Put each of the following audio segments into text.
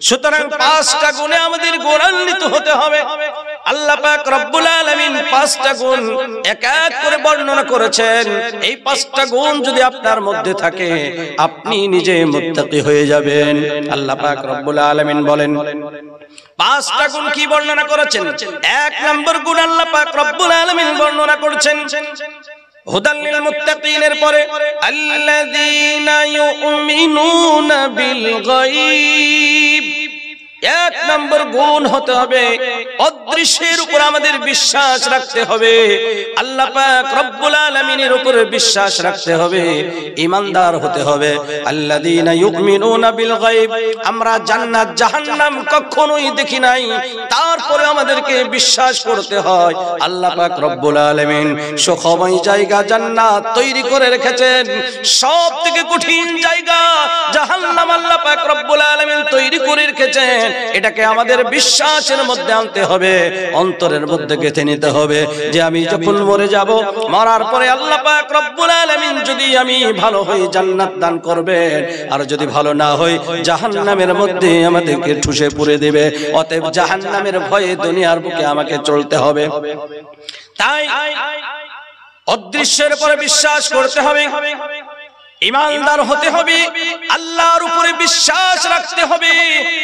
সুতরাং পাঁচটা গুণে আমাদের গুণান্বিত হতে হবে। আল্লাহ পাক রব্বুল আলামিন পাঁচটা গুণ এক এক করে বর্ণনা করেছেন। এই পাঁচটা গুণ যদি আপনার মধ্যে থাকে আপনি নিজে মুত্তাকি হয়ে যাবেন। আল্লাহ পাক রব্বুল আলামিন বলেন পাঁচটা গুণ কি বর্ণনা করেছেন। এক নম্বর গুণ আল্লাহ পাক রব্বুল আলামিন বর্ণনা করেছেন হুদাল লিল মুত্তাকিনের পরে আল্লাযীনা ইউমিনুনা বিল গায়ব। এক নম্বর গুণ হতে হবে অদৃশ্যের উপর আমাদের বিশ্বাস রাখতে হবে। আল্লাহ পাক রব্বুল আলামিনের উপর বিশ্বাস রাখতে হবে, ঈমানদার হতে হবে। আল্লাযীনা ইউমিনুনা বিল গায়ব, আমরা জান্নাত জাহান্নাম কখনোই দেখি নাই, তারপরে আমাদেরকে বিশ্বাস করতে হয় আল্লাহ পাক রব্বুল আলামিন সুখময় জায়গা জান্নাত তৈরি করে রেখেছেন। সবথেকে কঠিন জায়গা জাহান্নাম আল্লাহ পাক রব্বুল আলামিন তৈরি করে রেখেছেন। এটাকে আমাদের বিশ্বাসের মধ্যে আনতে হবে, অন্তরের মধ্যে গেঁথে নিতে হবে যে আমি যখন মরে যাব, মরার পরে আল্লাহ পাক রব্বুল আলামিন যদি আমি ভালো হই জান্নাত দান করবেন, আর যদি ভালো না হই জাহান্নামের মধ্যে আমাদেরকে ঠুসে পুরে দেবে। অতএব জাহান্নামের ভয়ে দুনিয়ার বুকে আমাকে চলতে হবে। তাই অদৃশ্যের উপরে বিশ্বাস করতে হবে, ঈমানদার হতে হবে, আল্লাহর উপরে বিশ্বাস রাখতে হবে।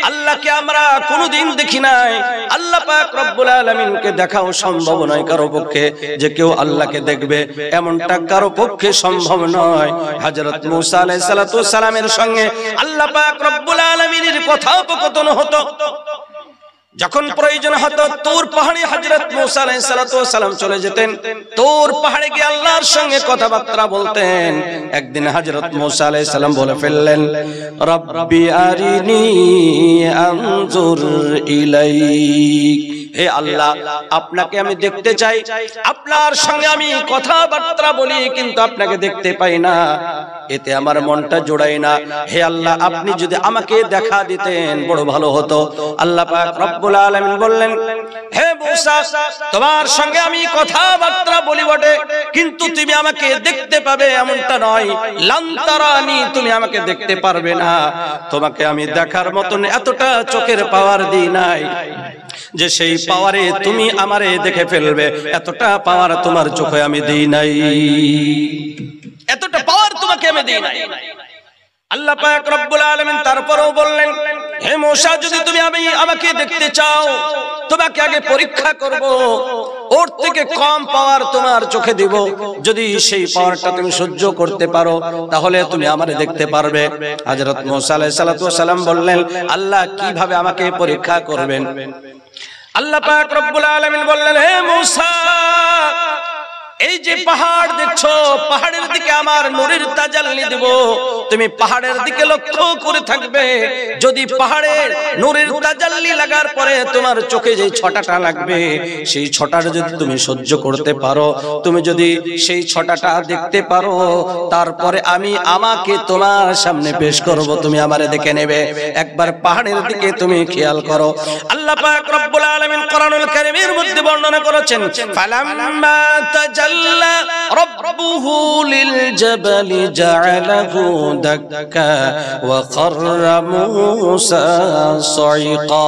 আল্লাহকে আমরা কোনোদিন দেখি নাই, আল্লাহ পাক রব্বুল আলামিনকে দেখাও সম্ভব নয় কারো পক্ষে, যে কেউ আল্লাহকে দেখবে এমনটা কারো পক্ষে সম্ভব নয়। হযরত মূসা আলাইহিস সালাতু ওয়াস সালামের সঙ্গে আল্লাহ পাক রব্বুল আলামিনের কথোপকথন হতো। যখন প্রয়োজন হতো তুর পাহাড়ে হযরত মূসা আলাইহিস সালাতু ওয়াস সালাম চলে যেতেন, তুর পাহাড়ে গিয়ে আল্লাহর সঙ্গে কথাবার্তা বলতেন। একদিন হযরত মূসা আলাইহিস সালাম বলে ফেললেন, রব্বি আরিনি আনজুর ইলাইক, হে আল্লাহ আপনাকে আমি দেখতে চাই, আপনার সঙ্গে আমি কথাবার্তা বলি কিন্তু আপনাকে দেখতে পাই না, এতে আমার মনটা জোড়ায় না। হে আল্লাহ আপনি যদি আমাকে দেখা দিতেন বড় ভালো হতো। আল্লাহ পাক রব্বুল আলামিন বললেন, হে মূসা তোমার সঙ্গে আমি কথাবার্তা বলি বটে, কিন্তু তুমি আমাকে দেখতে পাবে এমনটা নয়। লান তারানি, তুমি আমাকে দেখতে পারবে না। তোমাকে আমি দেখার মতন এতটা চোখের পাওয়ার দিই নাই যে সেই পাওয়ারে তুমি আমারে দেখে ফেলবে, এতটা পাওয়ার তোমার চোখে আমি দিই নাই, এতটা পাওয়ার তোমাকে আমি দিই নাই। আল্লাহ পাক রব্বুল আলামিন তারপরেও বললেন, হে মূসা যদি তুমি আমাকে দেখতে চাও তোমাকে আগে পরীক্ষা করব, ওর থেকে কম পাওয়ার তোমার চোখে দিব, যদি সেই পাওয়ারটা তুমি সহ্য করতে পারো তাহলে তুমি আমারে দেখতে পারবে। হযরত মূসা আলাইহিস সালাতু ওয়াস সালাম বললেন, আল্লাহ কিভাবে আমাকে পরীক্ষা করবেন? আল্লাহ পাক রব্বুল আলামিন বললেন, হে মূসা এই যে পাহাড় দেখছো, পাহাড়ের দিকে আমার নূরের তাজাল্লি দেব, তুমি পাহাড়ের দিকে লক্ষ্য করে থাকবে। যদি পাহাড়ের নূরের তাজাল্লি লাগার পরে তোমার চোখে যে ছটাটা লাগবে, সেই ছটাটা যদি তুমি সহ্য করতে পারো, তুমি যদি সেই ছটাটা দেখতে পারো, তারপরে আমি আমাকে তোমার সামনে পেশ করব, তুমি আমারে দেখে নেবে। একবার পাহাড়ের দিকে তুমি খেয়াল করো। আল্লাহ পাক রব্বুল আলামিন কোরআনুল কারীমের মধ্যে বর্ণনা করেছেন, ফালাম্মা তাজাল্লা রব্বুহু লিল জাবালি জাআলাহু দাক্কা ওয়া খাররা মূসা সাইকা।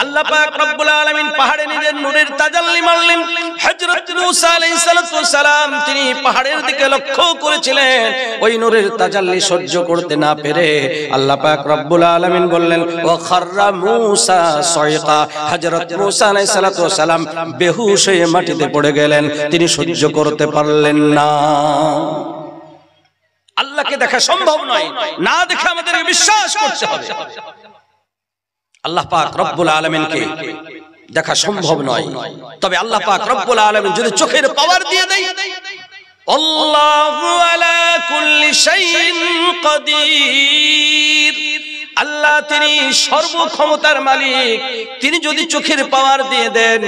আল্লাহ পাক রব্বুল আলামিন পাহাড়ে নিজের নূরের তাজাল্লি মারলেন। হযরত মূসা আলাইহিস সালাতু ওয়াস সালাম তিনি পাহাড়ের দিকে লক্ষ্য করেছিলেন, ওই নূরের তাজাল্লি সহ্য করতে না পেরে আল্লাহ পাক রব্বুল আলামিন বললেন, ওয়া খাররা মূসা সাইকা। হযরত মূসা আলাইহিস সালাতু ওয়াস সালাম বেহুশ হয়ে মাটিতে পড়ে গেলেন, তিনি সহ্য করতে পারলেন না। আল্লাহকে দেখা সম্ভব নয়, না দেখে আমাদের বিশ্বাস করতে হবে। আল্লাহ পাক রব্বুল আলামিনকে দেখা সম্ভব নয়, তবে আল্লাহ পাক রব্বুল আলামিন যদি চোখের পাওয়ার দিয়ে দেয়, আল্লাহু আলা কুল্লি শাইইন কাদির, আল্লাহ তিনি সর্বক্ষমতার মালিক, তিনি যদি চোখের পাওয়ার দিয়ে দেন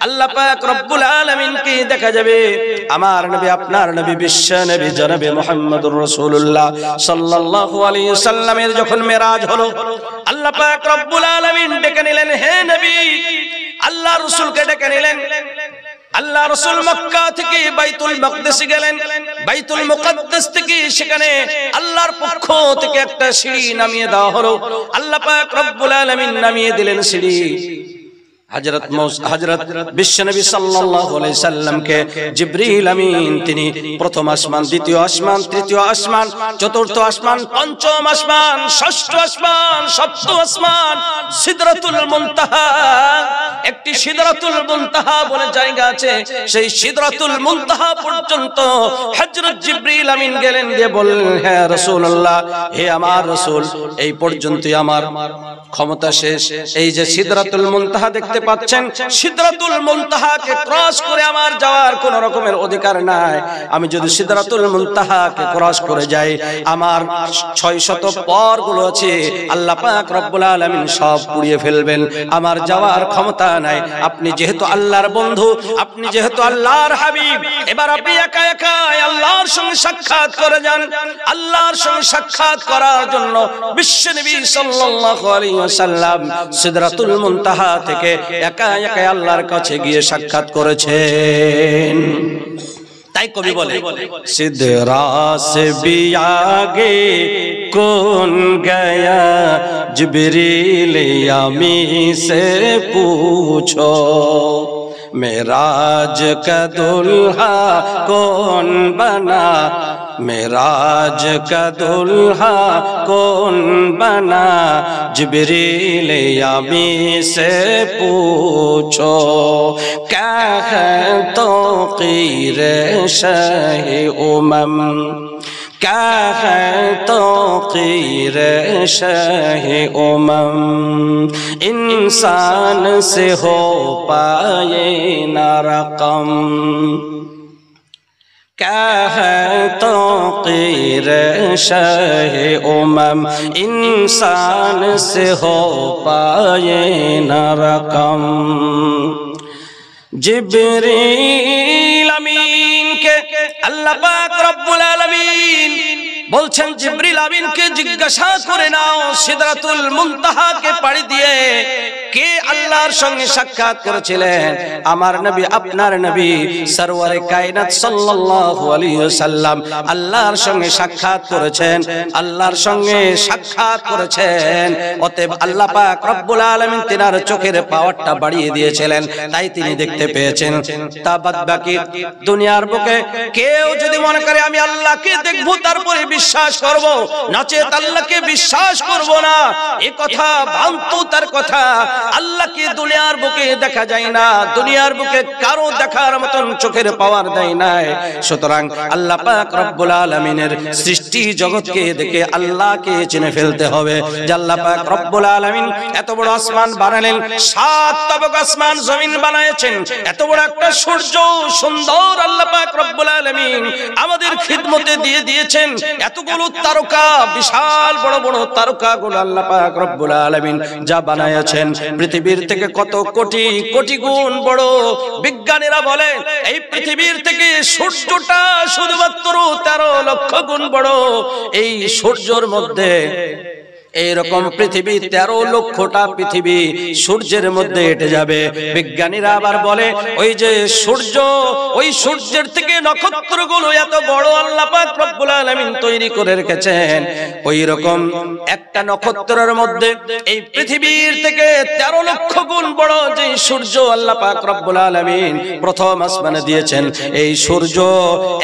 আল্লাহ পাক রব্বুল আলামিনকে দেখা যাবে। আমার নবী আপনার নবী বিশ্ব নবী জনাবে মুহাম্মদুর রাসূলুল্লাহ সাল্লাল্লাহু আলাইহি ওয়াসাল্লামের যখন মেরাজ হলো, আল্লাহ পাক রব্বুল আলামিন ডেকে নিলেন, হে নবী আল্লাহ রাসূলকে ডেকে নিলেন। আল্লাহ রাসূল মক্কা থেকে বাইতুল মাকদিসে গেলেন, বাইতুল মুকাদ্দাস থেকে সেখানে আল্লাহর পক্ষ থেকে একটা সিঁড়ি নামিয়ে দেওয়া হলো। আল্লাহ পাক রব্বুল আলামিন নামিয়ে দিলেন সিঁড়ি। হযরত বিশ্বনবী সাল্লাল্লাহু আলাইহি সাল্লামকে জিবরিল আমিন তিনি প্রথম আসমান, দ্বিতীয় আসমান, তৃতীয় আসমান, চতুর্থ আসমান, পঞ্চম আসমান, ষষ্ঠ আসমান, সপ্তম আসমান, সিদরাতুল মুনতাহা, একটি সিদরাতুল মুনতাহা বলে জায়গা আছে, সেই সিদরাতুল মুনতাহা পর্যন্ত হযরত জিবরিল আমিন গেলেন, দিয়ে বললেন, হে রাসূলুল্লাহ, হে আমার রাসূল, এই পর্যন্তই আমার ক্ষমতা শেষ। এই যে সিদরাতুল মুনতাহা দেখতে পাচ্ছেন, সিদরাতুল মুনতাহাকে ক্রস করে আমার যাওয়ার কোন রকমের অধিকার নাই। আমি যদি সিদরাতুল মুনতাহাকে ক্রস করে যাই, আমার 600 পরগুলো আছে, আল্লাহ পাক রব্বুল আলামিন সব পুড়িয়ে ফেলবেন, আমার যাওয়ার ক্ষমতা নাই। আপনি যেহেতু আল্লাহর বন্ধু, আপনি যেহেতু আল্লাহর হাবিব, এবার আপনি একা একা আল্লাহর সঙ্গে সাক্ষাৎ করে যান। আল্লাহর সঙ্গে সাক্ষাৎ করার জন্য বিশ্বনবী সাল্লাল্লাহু আলাইহি ওয়াসাল্লাম সিদরাতুল মুনতাহা থেকে একা একা আল্লাহর কাছে গিয়ে সাক্ষাৎ করেছেন। তাই কবি বলে, সিদরা সে भी आगे कौन गया, जिब्रील आमीन से पूछो, मेराज का दुल्हा कौन बना, मेराज का दुल्हा कौन बना, जिब्रील आमीन से पूछो, क्या है तौक़ीर शाह उमम, क्या है तौक़ीर शाह उमम, इंसान से हो पाए न रकम, क्या है तौक़ीर शाह उमम, इंसान से हो पाए न रकम। जिब्रील आमीन के अल्लाह पाक रब्बुल आलमीन বলছেন, জিবরিল আমিনকে জিজ্ঞাসা করে নাও, সিদরাতুল মুনতাহাকে পাড়ি দিয়ে কে আল্লাহর সঙ্গে সাক্ষাৎ করেছিলেন? আমার নবী, আপনার নবী সরওয়ারে কায়নাত সাল্লাল্লাহু আলাইহি ওয়াসাল্লাম আল্লাহর সঙ্গে সাক্ষাৎ করেছেন, আল্লাহর সঙ্গে সাক্ষাৎ করেছেন। অতএব আল্লাহ পাক রব্বুল আলামিন তিনার চোখের পাওয়ারটা বাড়িয়ে দিয়েছিলেন, তাই তিনি দেখতে পেয়েছেন। তা বাদ বাকি দুনিয়ার বুকে কেউ যদি মনে করে আমি আল্লাহকে দেখব তারপরে বিশ্বাস করব, নচেত আল্লাহকে বিশ্বাস করব না, এই কথা ভ্রান্ত তার কথা। আল্লাহকে দুনিয়ার বুকে দেখা যায় না, দুনিয়ার বুকে কারো দেখার মতন চোখের পাওয়ার দেয় নাই। সুতরাং আল্লাহ পাক রব্বুল আলামিনের সৃষ্টি জগৎকে দেখে আল্লাহকে চিনে ফেলতে হবে। যে আল্লাহ পাক রব্বুল আলামিন এত বড় আসমান বানালেন, 7 তবক আসমান জমিন বানায়েছেন, এত বড় একটা সূর্য সুন্দর আল্লাহ পাক রব্বুল আলামিন আমাদের খিদমতে দিয়ে দিয়েছেন। এতগুলো তারকা, বিশাল বড় বড় তারকাগুলো আল্লাহ পাক রব্বুল আলামিন যা বানায়েছেন, পৃথিবীর থেকে কত কোটি কোটি গুণ বড়। বিজ্ঞানীরা বলে এই পৃথিবীর থেকে সূর্যটা শুধুমাত্র 13 লক্ষ গুণ বড়। এই সূর্যের মধ্যে এইরকম পৃথিবী 13 লক্ষটা পৃথিবী সূর্যের মধ্যে এটে যাবে। বিজ্ঞানীরা আবার বলে ওই যে সূর্য, ওই সূর্যের থেকে নক্ষত্রগুলো এত বড় আল্লাহ পাক রব্বুল আলামিন তৈরি করে রেখেছেন। ওই রকম একটা নক্ষত্রের মধ্যে এই পৃথিবীর থেকে 13 লক্ষ গুণ বড় যে সূর্য আল্লাহ পাক রব্বুল আলামিন প্রথম আসমানে দিয়েছেন। এই সূর্য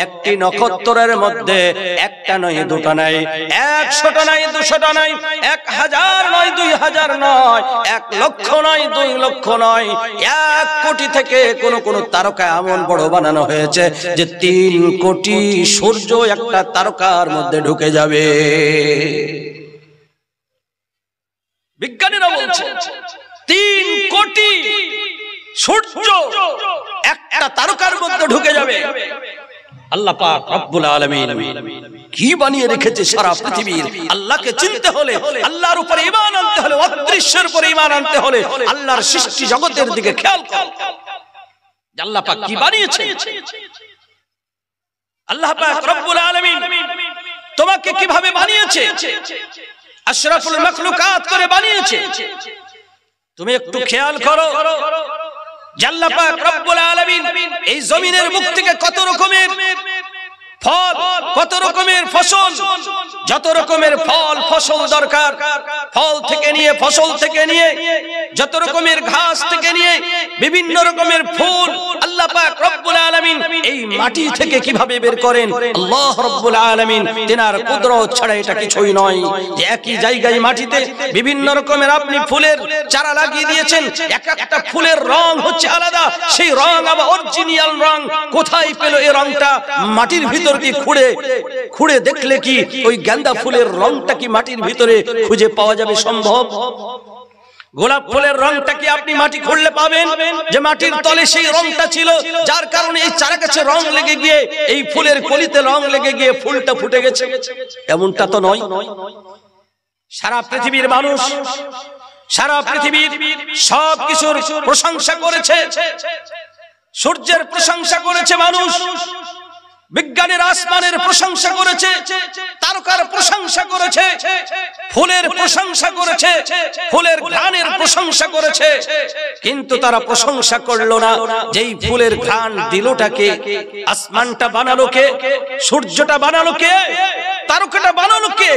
একটি নক্ষত্রের মধ্যে একটা নয়, দুটো নয়, 100টা নয়, 200টা নয়, 1000 নয়, 2000 নয়, 1 লক্ষ নয়, 2 লক্ষ নয়, 1 কোটি থেকে কোন কোন তারকা এমন বড় বানানো হয়েছে যে 3 কোটি সূর্য একটা তারকার মধ্যে ঢুকে যাবে। বিজ্ঞানীরা বলছে 3 কোটি সূর্য একটা তারকার মধ্যে ঢুকে যাবে। আল্লাহ পাক রব্বুল আলামিন কি বানিয়ে রেখেছে সারা পৃথিবীর। আল্লাহকে চিনতে হলে, আল্লাহর উপরে ঈমান আনতে হলে, অদৃশ্যের উপরে ঈমান আনতে হলে আল্লাহর সৃষ্টি জগতের দিকে খেয়াল করো। আল্লাহ পাক কি বানিয়েছে? আল্লাহ পাক রব্বুল আলামিন তোমাকে কিভাবে বানিয়েছে? আশরাফুল মাখলুকাত করে বানিয়েছে। তুমি একটু খেয়াল করো, আল্লাহ পাক রব্বুল আলামিন এই জমিনের মুখ থেকে কত রকমের ফল, কত রকমের ফসল, যত রকমের ফল ফসল দরকার, ফল থেকে নিয়ে, ফসল থেকে নিয়ে, যত রকমের ঘাস থেকে নিয়ে, বিভিন্ন রকমের ফুল আল্লাহ পাক রব্বুল আলামিন এই মাটি থেকে কিভাবে বের করেন, আল্লাহ রব্বুল আলামিন তিনার কুদরত ছাড়া এটা কিছুই নয়। যে একই জায়গায় মাটিতে বিভিন্ন রকমের আপনি ফুলের চারা লাগিয়ে দিয়েছেন, এক একটা ফুলের রং হচ্ছে আলাদা, সেই রং আবার অরিজিনাল রং কোথায় পেল এই রংটা? মাটির ভিতর কি খুঁড়ে খুঁড়ে দেখলে কি ওই গাঁদা ফুলের রংটা কি মাটির ভিতরে খুঁজে পাওয়া যাবে সম্ভব? গোলাপ ফুলের রংটা কি আপনি মাটি খুঁড়লে পাবেন যে মাটির তলে সেই রংটা ছিল, যার কারণে এই চারা গাছে রং লেগে গিয়ে এই ফুলের কলিতে রং লেগে গিয়ে ফুলটা ফুটে গেছে? এমনটা তো নয়। সারা পৃথিবীর মানুষ, সারা পৃথিবীর সব কিছুর প্রশংসা করেছে, সূর্যের প্রশংসা করেছে মানুষ, বিজ্ঞানের আসমানের প্রশংসা করেছে, তারকার প্রশংসা করেছে, ফুলের প্রশংসা করেছে, ফুলের ঘ্রাণের প্রশংসা করেছে, কিন্তু তারা প্রশংসা করলো না যেই ফুলের ঘ্রাণ দিলটাকে, আসমানটা বানালো কে, সূর্যটা বানালো কে, তারকাটা বানালো কে?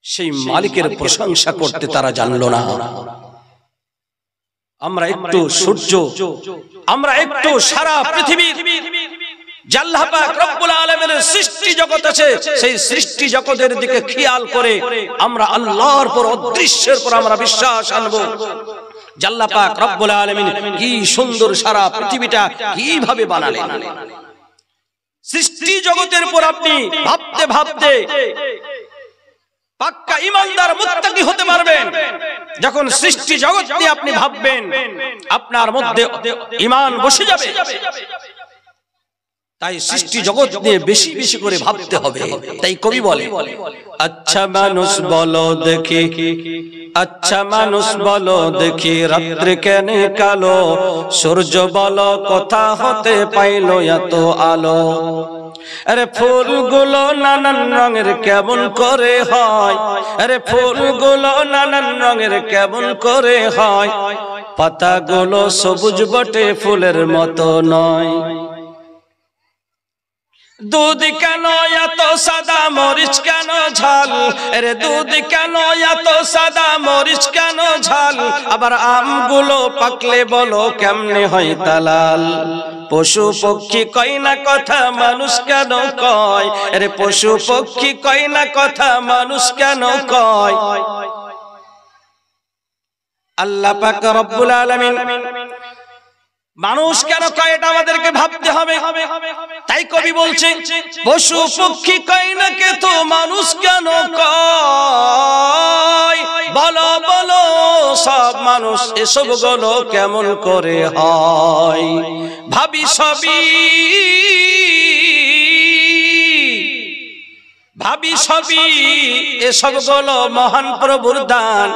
সেই মালিকের প্রশংসা করতে তারা জানলো না। আমরা একটু সূর্য, আমরা একটু সারা পৃথিবীর যে আল্লাহ পাক রব্বুল আলামিনের সৃষ্টি জগৎ আছে, সেই সৃষ্টি জগতের দিকে খেয়াল করে আমরা আল্লাহর পর, অদৃশ্যের পর আমরা বিশ্বাস আনবো। যে আল্লাহ পাক রব্বুল আলামিন কি সুন্দর সারা পৃথিবীটা কিভাবে বানালেন। সৃষ্টি জগতের পর আপনি ভাবতে ভাবতে পাক্কা ঈমানদার মুত্তাকি হতে পারবেন যখন সৃষ্টি জগৎ নিয়ে আপনি ভাববেন, আপনার মধ্যে ঈমান বসে যাবে। তাই সৃষ্টি জগৎ নিয়ে বেশি বেশি করে ভাবতে হবে। তাই কবি বলে, আচ্ছা মানুষ বলো দেখি, আচ্ছা মানুষ বলো দেখি, রাত্রি কেন কালো, সূর্য বলো কোথা হতে পাইলো এত আলো। আরে ফুলগুলো নানান রঙের কেমন করে হয়, আরে ফুলগুলো নানান রঙের কেমন করে হয়, পাতাগুলো সবুজ বটে ফুলের মতো নয়। দুধ কেন এত সাদা, মরিচ কেন ঝাল, আরে দুধ কেন এত সাদা, মরিচ কেন ঝাল, আবার আমগুলো পাকলে বলো কেমনে হয় তালাল। পশু পক্ষী কয় না কথা, মানুষ কেন কয়, আরে পশু পক্ষী কয় না কথা, মানুষ কেন কয়। আল্লাহ পাক রব্বুল আলামিন মানুষ কেন কয় এটা আমাদেরকে ভাবতে হবে। তাই কবি বলছে, পশু পক্ষী কয় না কে তো মানুষ কেন কয়, বলো বলো সব মানুষ এসব গুলো কেমন করে হয়। ভাবি সবই, ভাবি সবই এসব গুলো মহান প্রভুর দান,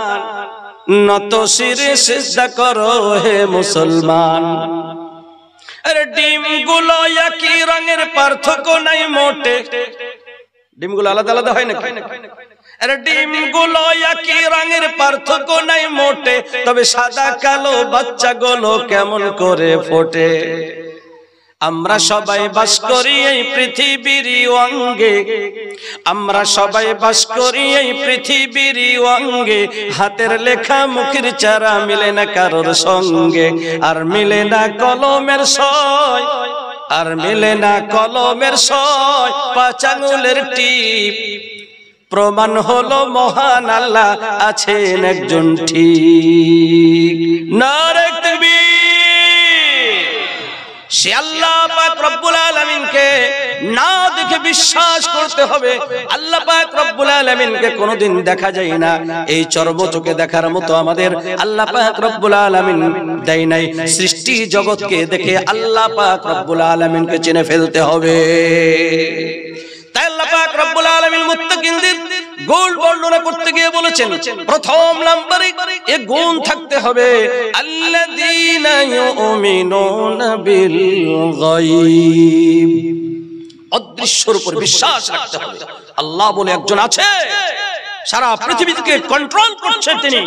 নত শিরে সিজদা করো হে মুসলমান। আরে ডিমগুলো একই রঙের পার্থক্য নাই মোটে, ডিমগুলো আলাদা আলাদা হয় নাকি? আরে ডিমগুলো একই রঙের পার্থক্য নাই মোটে, তবে সাদা কালো বাচ্চাগুলো কেমন করে ফোটে। আমরা সবাই বাস করি এই পৃথিবীর অঙ্গে, আমরা সবাই বাস করি এই পৃথিবীর অঙ্গে, হাতের লেখা মুখের চারা মিলে না কারোর সঙ্গে, আর মিলে না কলমের সয়, আর মিলে না কলমের সয়, 5 আঙ্গুলের টিপ, প্রমাণ হলো মহান আল্লাহ আছেন একজন ঠিক। নারে তাকবীর। সে আল্লাহ পাক রব্বুল আলামিনকে না দেখে বিশ্বাস করতে হবে। আল্লাহ পাক রব্বুল আলামিনকে কোনোদিন দেখা যায় না, এই চর্মচোখে দেখার মতো আমাদের আল্লাহ পাক রব্বুল আলামিন দেয় নাই। সৃষ্টি জগৎকে দেখে আল্লাহ পাক রব্বুল আলামিনকে চিনে ফেলতে হবে। তাই আল্লাহ পাক রব্বুল আলামিন মুত্তাকিনদের গুণ বর্ণনা করতে গিয়ে বলেছেন, প্রথম নম্বরে এ গুণ থাকতে হবে, আল্লাযীনা ইউমিনুনা বিল গায়ব, অদৃশ্যের উপর বিশ্বাস রাখতে হবে। আল্লাহ বলে একজন আছে, সারা পৃথিবীকে কন্ট্রোল করছেন, তিনি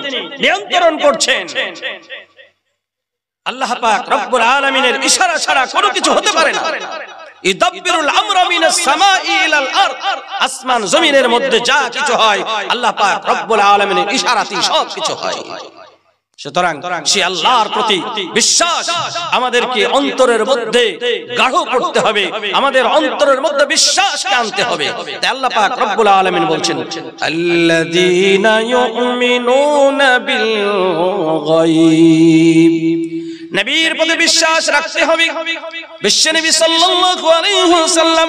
নিয়ন্ত্রণ করছেন। আল্লাহ পাক রব্বুল আলামিনের ইশারা ছাড়া কোনো কিছু হতে পারে না। ইদাব্বিরুল আমরা মিনাস সামাই ইলাল আরদ, আসমান জমিনের মধ্যে যা কিছু হয় আল্লাহ পাক রব্বুল আলামিনের ইশারাতেই সব কিছু হয়। সুতরাং সে আল্লাহর প্রতি বিশ্বাস আমাদেরকে অন্তরের মধ্যে গাঢ় করতে হবে, আমাদের অন্তরের মধ্যে বিশ্বাসকে আনতে হবে। তাই আল্লাহ পাক রব্বুল আলামিন বলছেন আল্লাযীনা ইউমিনুনা বিল গায়ব, নবীর প্রতি বিশ্বাস রাখতে হবে। বিশ্বনবী সাল্লাল্লাহু আলাইহি ওয়াসাল্লাম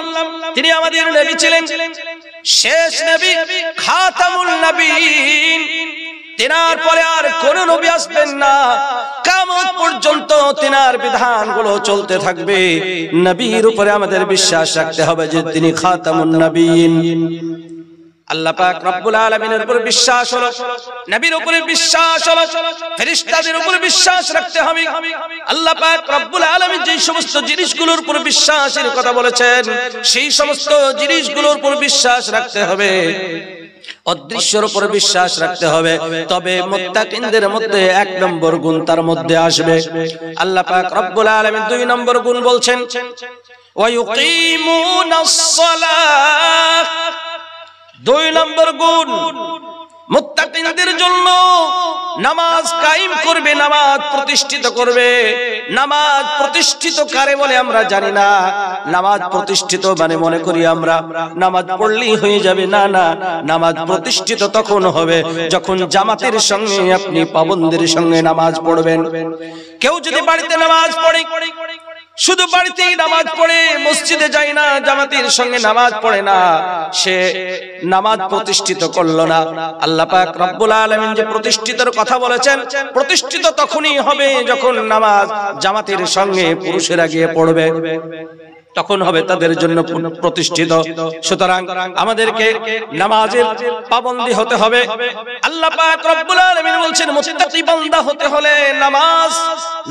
তিনি আমাদের নবী ছিলেন, শেষ নবী, খাতামুন নবীন। তিনার পরে আর কোন নবী আসবেন না, কিয়ামত পর্যন্ত তিনার বিধানগুলো চলতে থাকবে। নবীর উপরে আমাদের বিশ্বাস রাখতে হবে যে তিনি খাতামুন নবীন। আল্লাহ পাক রব্বুল আলামিনের উপর বিশ্বাস হলো, নবীর উপরে বিশ্বাস হলো, ফেরেশতাদের উপর বিশ্বাস রাখতে হবে। আল্লাহ পাক রব্বুল আলামিন যে সমস্ত জিনিসগুলোর উপর বিশ্বাসের কথা বলেছেন সেই সমস্ত জিনিসগুলোর উপর বিশ্বাস রাখতে হবে, অদৃশ্যের উপর বিশ্বাস রাখতে হবে। তবে মুত্তাকিনদের মধ্যে এক নম্বর গুণ তার মধ্যে আসবে। আল্লাহ পাক রব্বুল আলামিন দুই নম্বর গুণ বলছেন ওয়া ইউকিমুনাস সালাহ। দুই নম্বর গুণ মুত্তাকিনদের জন্য নামাজ কায়েম করবে, নামাজ প্রতিষ্ঠিত করবে। নামাজ প্রতিষ্ঠিত কারে বলে আমরা জানি না। নামাজ প্রতিষ্ঠিত মানে মনে করি আমরা নামাজ পড়লেই হয়ে যাবে, না না, নামাজ প্রতিষ্ঠিত তখন হবে যখন জামাতের সঙ্গে আপনি পাবন্দের সঙ্গে নামাজ পড়বেন। কেউ যদি বাড়িতে নামাজ পড়ে, শুধু বাড়িতেই নামাজ পড়ে, মসজিদে যায় না, জামাতের সঙ্গে নামাজ পড়ে না, সে নামাজ প্রতিষ্ঠিত করলো না। আল্লাহ পাক রব্বুল আলামিন যে প্রতিষ্ঠিতের কথা বলেছেন, প্রতিষ্ঠিত তখনই হবে যখন নামাজ জামাতের সঙ্গে পুরুষেরা গিয়ে পড়বে, তখন হবে তাদের জন্য প্রতিষ্ঠিত। সুতরাং আমাদেরকে নামাজের পাবন্দী হতে হবে। আল্লাহ পাক রব্বুল আলামিন বলছেন মুত্তাকি বান্দা হতে হলে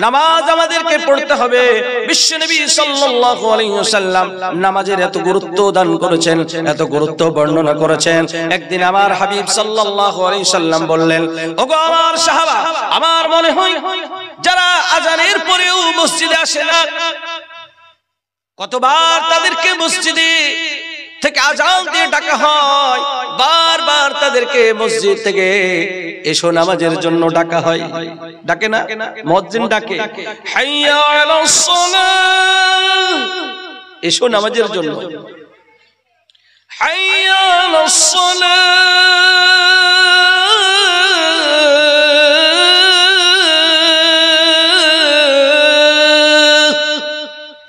নামাজ আমাদেরকে পড়তে হবে। বিশ্বনবী সাল্লাল্লাহু আলাইহি ওয়াসাল্লাম নামাজের এত গুরুত্ব দান করেছেন, এত গুরুত্ব বর্ণনা করেছেন। একদিন আমার হাবিব সাল্লাল্লাহু আলাইহি ওয়াসাল্লাম বললেন, ওগো আমার সাহাবা, আমার মনে হয় যারা আযানের পরেও মসজিদে আসে না, কতবার তাদেরকে মসজিদে থেকে আযান দিয়ে ডাকা হয়, বারবার তাদেরকে মসজিদ থেকে এসো নামাজের জন্য ডাকা হয়। ডাকে না? মুয়াজ্জিন ডাকে, হাইয়া আলাস সালাহ, এসো নামাজের জন্য, হাইয়া আলাস সালাহ,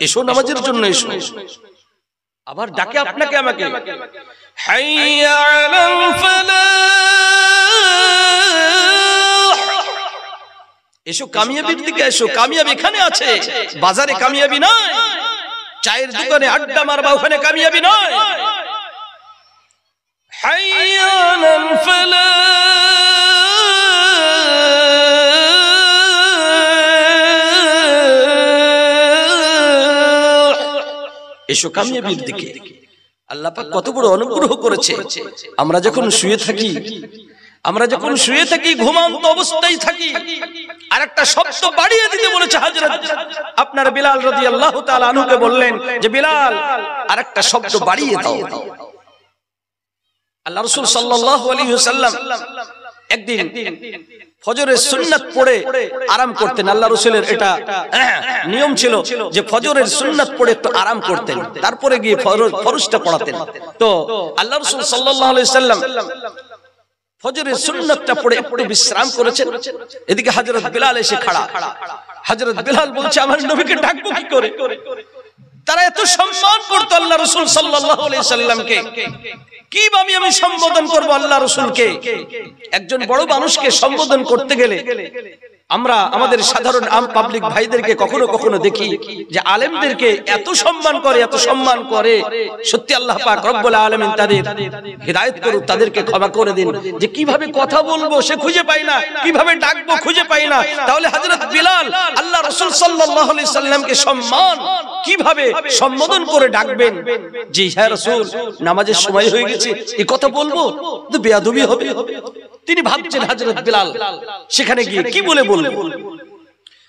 এসো নামাজের জন্য এসো। আবার ডাকে আপনাকে আমাকে, হাইয়া আলাল ফালাহ, এসো কামিয়াবির দিকে এসো। কামিয়াবি এখানে আছে, বাজারে কামিয়াবি নয়, চায়ের দোকানে আড্ডা মারবা ওখানে কামিয়াবি নয়। হাইয়া আলাল ফালাহ, এসো কামিয়াবির দিকে। আল্লাহ পাক কত বড় অনুগ্রহ করেছে। আমরা যখন শুয়ে থাকি, ঘুমান্ত অবস্থায় থাকি, আরেকটা শব্দ বাড়িয়ে দিতে বলেছে হযরত আপনার বিলাল রাদিয়াল্লাহু তাআলা আনহুকে বললেন যে বিলাল আরেকটা শব্দ বাড়িয়ে দাও। আল্লাহ রাসূল সাল্লাল্লাহু আলাইহি ওয়াসাল্লাম একদিন ফজরের সুন্নাত পড়ে আরাম করতেন। আল্লাহ রাসূলের এটা নিয়ম ছিল যে ফজরের সুন্নাত পড়ে একটু আরাম করতেন, তারপরে গিয়ে ফরজটা পড়াতেন। তো আল্লাহ রাসূল সাল্লাল্লাহু আলাইহি ওয়াসাল্লাম ফজরের সুন্নাতটা পড়ে একটু বিশ্রাম করেছেন। এদিকে হযরত বিলাল এসে খাড়া। হযরত বিলাল বলছে আমার নবীকে ডাকবো কি করে? তারা এত সম্মান করতো আল্লাহ রাসূল সাল্লাল্লাহু আলাইহি ওয়াসাল্লামকে, কিভাবে আমি সম্বোধন করব আল্লাহ রাসূলকে? একজন বড় মানুষকে সম্বোধন করতে গেলে আমরা আমাদের সাধারণ আম পাবলিক ভাইদেরকে কখনো কখনো দেখি যে আলেমদেরকে এত সম্মান করে। সত্যি আল্লাহ পাক রব্বুল আলামিন তাদের হিদায়াত করুন, তাদেরকে ক্ষমা করে দিন যে কিভাবে কথা বলবো সে খুঁজে পাই না, কিভাবে ডাকবো খুঁজে পাই না। তাহলে হযরত বিলাল আল্লাহ রাসূল সাল্লাল্লাহু আলাইহি সাল্লামকে সম্মান কিভাবে সম্বোধন করে ডাকবেন যে ইয়া রাসূল নামাজের সময় হয়ে গেছে, এই কথা বলবো তো বেয়াদবি হবে। তিনি ভাবছেন হযরত বিলাল সেখানে গিয়ে কি বলে বলবো।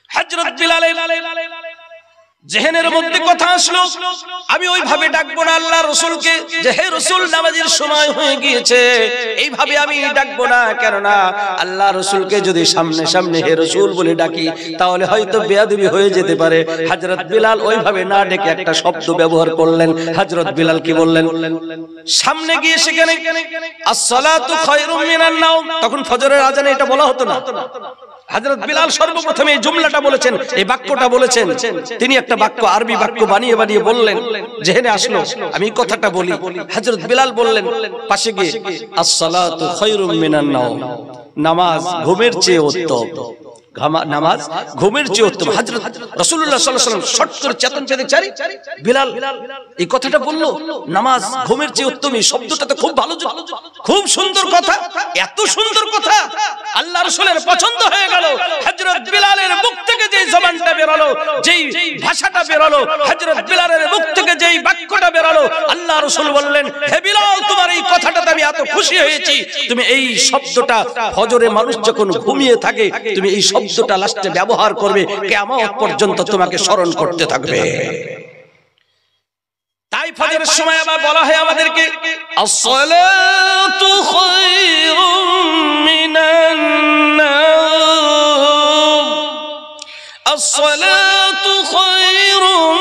হযরত বিলালের জেহেনের মধ্যে কথা আসলো, আমি ওইভাবে ডাকবো না আল্লাহ রসুলকে যে হে রসুল নামাজের সময় হয়ে গিয়েছে, এইভাবে আমি ডাকবো না। কেননা আল্লাহ রসুলকে যদি সামনে সামনে হে রসুল বলে ডাকি তাহলে হয়তো বেয়াদবি হয়ে যেতে পারে। হযরত বিলাল ওইভাবে না ডেকে একটা শব্দ ব্যবহার করলেন। হযরত বিলাল কি বললেন? সামনে গিয়ে সেখানে আসসালাতু খায়রুম মিনান নাওম, তখন ফজরের আজানে এটা বলা হতো না। হযরত বিলাল সর্বপ্রথমে এই জুমলাটা বলেছেন, এই বাক্যটা বলেছেন। তিনি একটা বাক্য, আরবি বাক্য বানিয়ে বানিয়ে বললেন। যেহেনে আসলো আমি কথাটা বলি। হযরত বিলাল বললেন পাশে গিয়ে আসসালাতু খায়রুম মিনান নাওম, নামাজ ঘুমের চেয়ে উত্তম। নামাজ ঘুমের চেয়ে উত্তম। হযরত রাসূলুল্লাহ সাল্লাল্লাহু আলাইহি ওয়াসাল্লাম শট করে চেতন পেতে চারি বিলাল এই কথাটা বলল, নামাজ ঘুমের চেয়ে উত্তম। এই শব্দটা তো খুব ভালো, খুব সুন্দর কথা। এত সুন্দর কথা আল্লাহ রাসূলের পছন্দ হয়ে গেল। হযরত বিলালের মুখ থেকে যেই জবানটা বের হলো, যেই ভাষাটা বের হলো, হযরত বিলালের মুখ থেকে যেই বাক্যটা বের হলো, আল্লাহ রাসূল বললেন হে বিলাল, তোমার এই কথাটাতে আমি এত খুশি হয়েছি। তুমি এই শব্দটা ফজরে মানুষ যখন ঘুমিয়ে থাকে তুমি এই শব্দটা লাস্টে ব্যবহার করবে, কিয়ামত পর্যন্ত তোমাকে স্মরণ করতে থাকবে। তাই ফজরের সময় আবার বলা হয় আমাদেরকে আসসালাতু খায়রুম মিনান নাওম, আসসালাতু খায়রুম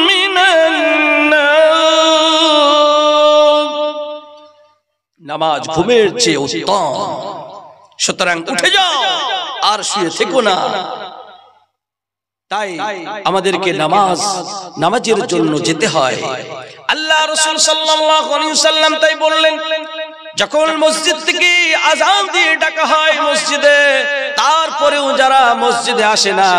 মিনান নাওম। নামাজ ঘুমের চেয়ে উত্তম, সুতরাং উঠে যাও আর শুয়ে থেকো না। তাই আমাদেরকে নামাজের জন্য যেতে হয়। আল্লাহ রাসূল সাল্লাল্লাহু আলাইহি ওয়াসাল্লাম তাই বললেন, যখন মসজিদ থেকে আযান দিয়ে ডাকা হয় মসজিদে, তারপরেও যারা মসজিদে আসে না,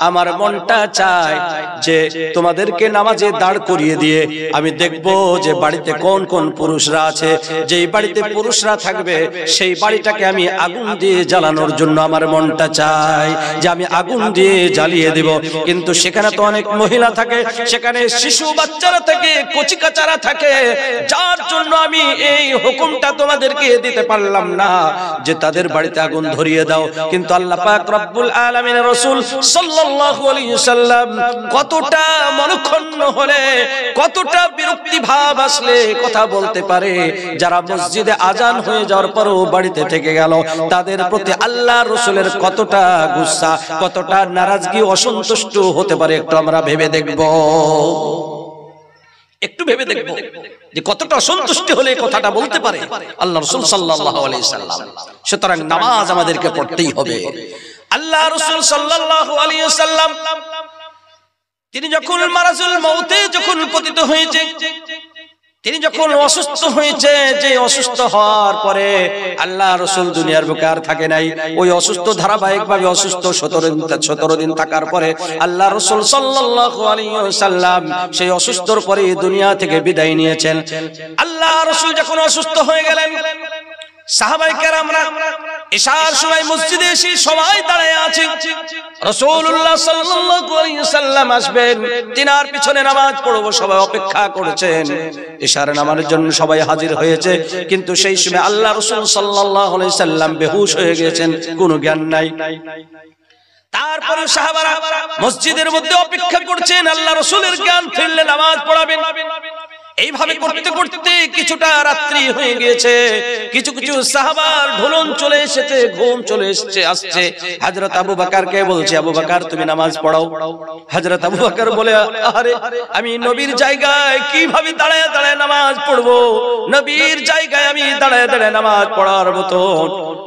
আমার মনটা চায় যে তোমাদেরকে নামাজে দাঁড় করিয়ে দিয়ে আমি দেখব যে বাড়িতে কোন কোন পুরুষরা আছে। যেই বাড়িতে পুরুষরা থাকবে সেই বাড়িটাকে আমি আগুন দিয়ে জ্বালানোর জন্য আমার মনটা চায় যে আমি আগুন দিয়ে জ্বালিয়ে দেব। কিন্তু সেখানে তো অনেক মহিলা থাকে, সেখানে শিশু বাচ্চারা থাকে, কচিকাচারা থাকে, যার জন্য আমি এই হুকুমটা তোমাদেরকে দিতে পারলাম না যে তাদের বাড়িতে আগুন ধরিয়ে দাও। কিন্তু আল্লাহ পাক রব্বুল আলামিনের রাসূল সাল্লাল্লাহু আলাইহি ওয়াসাল্লাম কতটা মনক্ষুণ্ণ হলে, কতটা বিরক্তি ভাব আসলে কথা বলতে পারে। যারা মসজিদে আজান হয়ে যাওয়ার পরও বাড়িতে থেকে গেল, তাদের প্রতি আল্লাহ রাসূলের কতটা গুসা, কতটা নারাজগি, অসন্তুষ্ট হতে পারে একটু আমরা ভেবে দেখব। একটু ভেবে দেখব যে কতটা অসন্তুষ্টি হলে কথাটা বলতে পারে আল্লাহ রাসূল সাল্লাল্লাহু আলাইহি ওয়াসাল্লাম। সুতরাং নামাজ আমাদেরকে পড়তেই হবে। আল্লাহ রাসূল সাল্লাল্লাহু আলাইহি ওয়াসাল্লাম তিনি যখন মারাজুল মউতে যখন পতিত হয়েছে, তিনি যখন অসুস্থ হয়েছে, যে অসুস্থ হওয়ার পরে আল্লাহ রাসূল দুনিয়ার বুকে আর থাকে নাই। ওই অসুস্থ ধারাবাহিকভাবে অসুস্থ 17 দিন থাকার পরে আল্লাহ রাসূল সাল্লাল্লাহু আলাইহি ওয়াসাল্লাম সেই অসুস্থর পরে দুনিয়া থেকে বিদায় নিয়েছেন। আল্লাহ রাসূল যখন অসুস্থ হয়ে গেলেন, সাহাবায়ে কেরামরা ইশার সময় মসজিদে এসে সবাই দাঁড়িয়ে আছে। রাসূলুল্লাহ সাল্লাল্লাহু আলাইহি ওয়াসাল্লাম আসবেন, তিনার পিছনে নামাজ পড়ব সবাই অপেক্ষা করেছেন। ইশার নামাজের জন্য সবাই হাজির হয়েছে, কিন্তু সেই সময় আল্লাহ রাসূল সাল্লাল্লাহু আলাইহি ওয়াসাল্লাম বেহুশ হয়ে গেছেন, কোনো জ্ঞান নাই। তারপরে সাহাবারা মসজিদের মধ্যে অপেক্ষা করছেন আল্লাহ রাসূলের জ্ঞান ফিরলে নামাজ পড়াবেন। এইভাবে করতে করতে কিছুটা রাত্রি হয়ে গিয়েছে। কিছু কিছু সাহাবার ঢোলন চলে এসেছে, ঘুম চলে আসছে। হযরত আবু বকরকে বলছে, আবু বকর তুমি নামাজ পড়াও। হযরত আবু বকর বলে, আরে আমি নবীর জায়গায় কিভাবে দাঁড়ায় দাঁড়ায় নামাজ পড়বো? নবীর জায়গায় আমি দাঁড়ায় দাঁড়ায় নামাজ পড়ার মতো